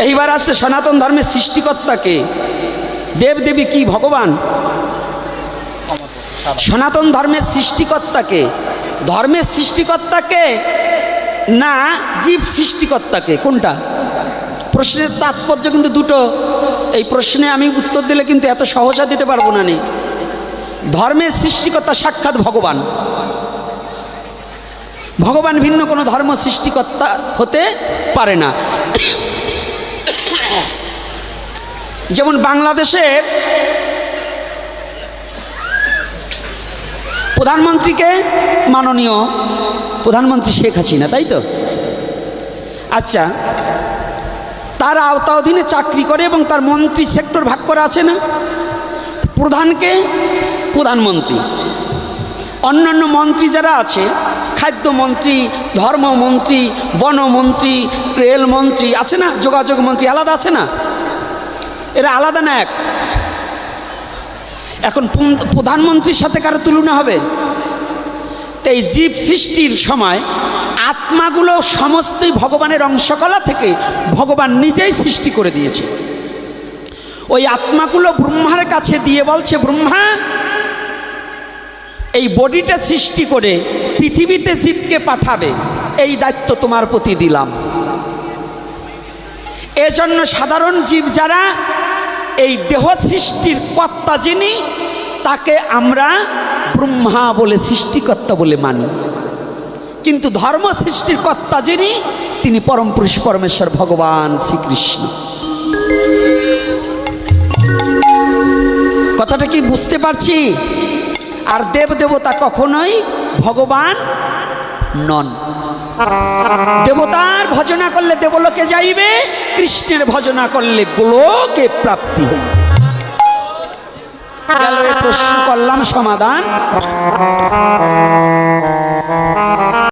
এইবার আসছে সনাতন ধর্মের সৃষ্টিকর্তাকে, দেবদেবী কি ভগবান? সনাতন ধর্মের সৃষ্টিকর্তাকে, ধর্মের সৃষ্টিকর্তাকে না জীব সৃষ্টিকর্তাকে? কোনটা? প্রশ্নের তাৎপর্য কিন্তু দুটো। এই প্রশ্নে আমি উত্তর দিলে কিন্তু এত সহজা দিতে পারবো না। নি ধর্মের সৃষ্টিকর্তা সাক্ষাৎ ভগবান। ভগবান ভিন্ন কোনো ধর্ম সৃষ্টিকর্তা হতে পারে না। যেমন বাংলাদেশের প্রধানমন্ত্রীকে মাননীয় প্রধানমন্ত্রী শেখ হাসিনা, তাই তো? আচ্ছা, তার আওতা অধীনে চাকরি করে এবং তার মন্ত্রী সেক্টর ভাগ করা আছে না? প্রধানকে প্রধানমন্ত্রী, অন্যান্য মন্ত্রী যারা আছে, খাদ্যমন্ত্রী, ধর্মমন্ত্রী, বনমন্ত্রী, রেলমন্ত্রী আছে না, যোগাযোগ মন্ত্রী আলাদা আছে না? এরা আলাদা না এক। এখন প্রধানমন্ত্রীর সাথে কারো তুলনা হবে? তো এই জীব সৃষ্টির সময় আত্মাগুলো সমস্তই ভগবানের অংশকলা থেকে ভগবান নিজেই সৃষ্টি করে দিয়েছে। ওই আত্মাগুলো ব্রহ্মার কাছে দিয়ে বলছে, ব্রহ্মা এই বডিটা সৃষ্টি করে পৃথিবীতে জীবকে পাঠাবে, এই দায়িত্ব তোমার প্রতি দিলাম। এজন্য সাধারণ জীব যারা এই দেহ সৃষ্টির কর্তা যিনি, তাকে আমরা ব্রহ্মা বলে, সৃষ্টিকর্তা বলে মানি। কিন্তু ধর্ম সৃষ্টির কর্তা যিনি, তিনি পরম পুরুষ পরমেশ্বর ভগবান শ্রীকৃষ্ণ। কথাটা কি বুঝতে পারছি? আর দেব দেবতা কখনোই ভগবান নন। দেবতার ভজনা করলে দেবলোকে যাইবে, কৃষ্ণের ভজনা করলে গোলকে প্রাপ্তি হইবে। গেল, এ প্রশ্ন করলাম, সমাধান